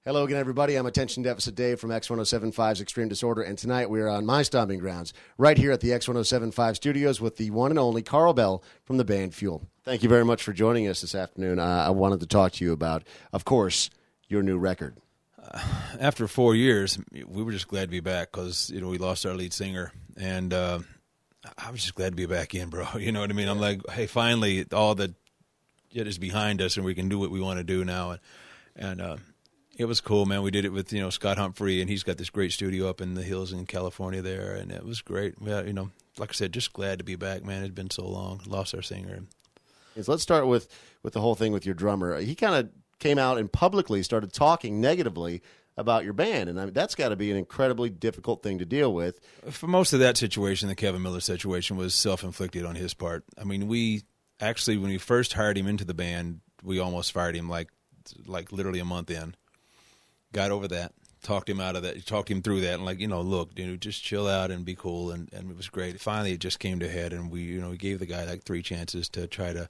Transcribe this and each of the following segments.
Hello again, everybody. I'm Attention Deficit Dave from X1075's Extreme Disorder, and tonight we are on my stomping grounds, right here at the X1075 studios with the one and only Carl Bell from the band Fuel. Thank you very much for joining us this afternoon. I wanted to talk to you about, of course, your new record. After 4 years, we were just glad to be back because, we lost our lead singer, and I was just glad to be back in, bro. You know what I mean? I'm like, hey, finally, all the shit is behind us, and we can do what we want to do now. And it was cool, man. We did it with, Scott Humphrey, and he's got this great studio up in the hills in California there, and it was great. Yeah, like I said, just glad to be back, man. It's been so long. Lost our singer. So let's start with the whole thing with your drummer. He kind of came out and publicly started talking negatively about your band, and that's got to be an incredibly difficult thing to deal with. For most of that situation, the Kevin Miller situation was self-inflicted on his part. I mean, we actually, when we first hired him into the band, we almost fired him like literally a month in. Got over that, talked him out of that, talked him through that, and look, dude, just chill out and be cool, and it was great. Finally, it just came to a head, and we gave the guy like 3 chances to try to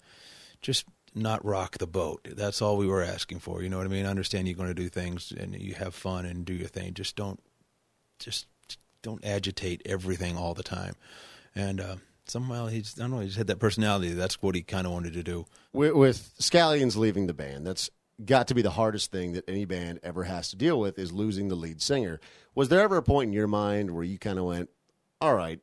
just not rock the boat. That's all we were asking for. You know what I mean? I understand you're going to do things and you have fun and do your thing. Just don't agitate everything all the time. And somehow he's had that personality. That's what he kind of wanted to do. With Scallions leaving the band, that's got to be the hardest thing that any band ever has to deal with, is losing the lead singer. Was there ever a point in your mind where you kind of went, all right,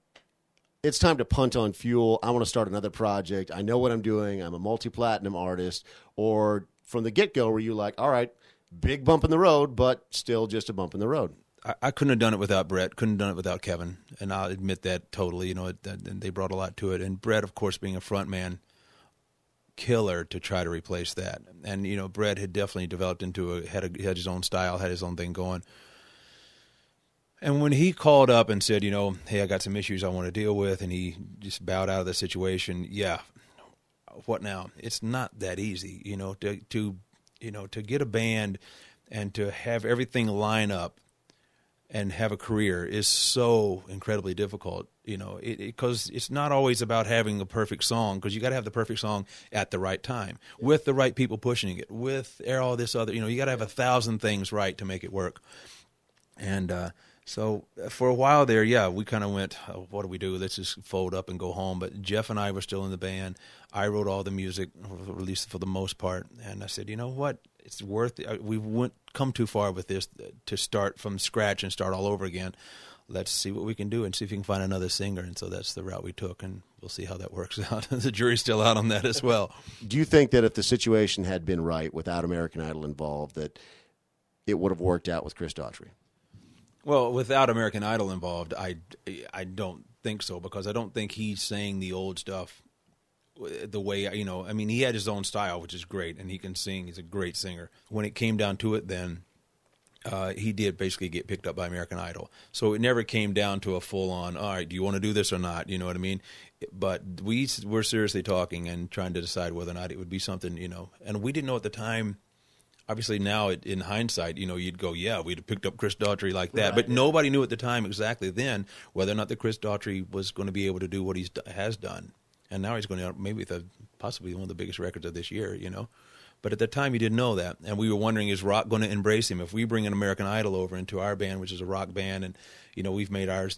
it's time to punt on Fuel, I want to start another project, I know what I'm doing, I'm a multi-platinum artist? Or from the get-go were you like, all right, big bump in the road, but still just a bump in the road? I couldn't have done it without Brett, couldn't have done it without Kevin, and I'll admit that totally. And they brought a lot to it. And Brett, of course, being a front man, killer to try to replace that. And Brett had definitely developed had his own style, had his own thing going. And when he called up and said, hey, I got some issues I want to deal with, and he just bowed out of the situation, yeah, what now? It's not that easy, to get a band and to have everything line up and have a career is so incredibly difficult, because it's not always about having a perfect song, because you got to have the perfect song at the right time, with the right people pushing it, with all this other, you got to have 1,000 things right to make it work. And so for a while there, yeah, we kind of went, oh, what do we do? Let's just fold up and go home. But Jeff and I were still in the band. I wrote all the music, or at least for the most part. And I said, you know what? It's worth it. We wouldn't come too far with this to start from scratch and start all over again. Let's see what we can do and see if we can find another singer. And so that's the route we took, and we'll see how that works out. The jury's still out on that as well. Do you think that if the situation had been right without American Idol involved, that it would have worked out with Chris Daughtry? Well, without American Idol involved, I don't think so, because I don't think he's saying the old stuff the way, he had his own style, which is great, and he can sing. He's a great singer. When it came down to it, then he did basically get picked up by American Idol. So it never came down to a full-on, all right, do you want to do this or not? You know what I mean? But we were seriously talking and trying to decide whether or not it would be something, and we didn't know at the time. Obviously now, in hindsight, you'd go, yeah, we'd have picked up Chris Daughtry like that. Right. But nobody knew at the time exactly then whether or not the Chris Daughtry was going to be able to do what he has done. And now he's going to maybe possibly one of the biggest records of this year, But at the time, you didn't know that. And we were wondering, is rock going to embrace him? If we bring an American Idol over into our band, which is a rock band, and, we've made our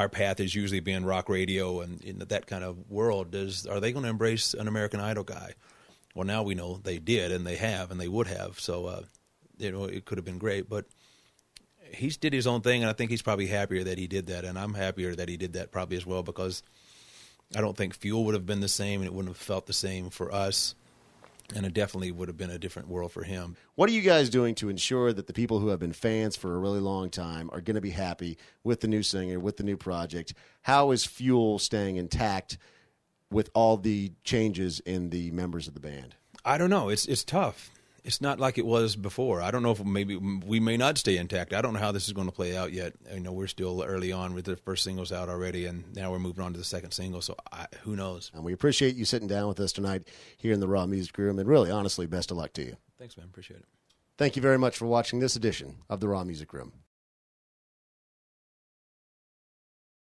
path is usually being rock radio and in that kind of world, are they going to embrace an American Idol guy? Well, now we know they did, and they have, and they would have. So, it could have been great. But he did his own thing, and I think he's probably happier that he did that. And I'm happier that he did that probably as well, because I don't think Fuel would have been the same, and it wouldn't have felt the same for us. And it definitely would have been a different world for him. What are you guys doing to ensure that the people who have been fans for a really long time are going to be happy with the new singer, with the new project? How is Fuel staying intact with all the changes in the members of the band? I don't know. It's tough. It's not like it was before. I don't know if maybe we may not stay intact. I don't know how this is going to play out yet. We're still early on with the first singles out already, and now we're moving on to the second single, so who knows? And we appreciate you sitting down with us tonight here in the Raw Music Room, and really, honestly, best of luck to you. Thanks, man. Appreciate it. Thank you very much for watching this edition of the Raw Music Room.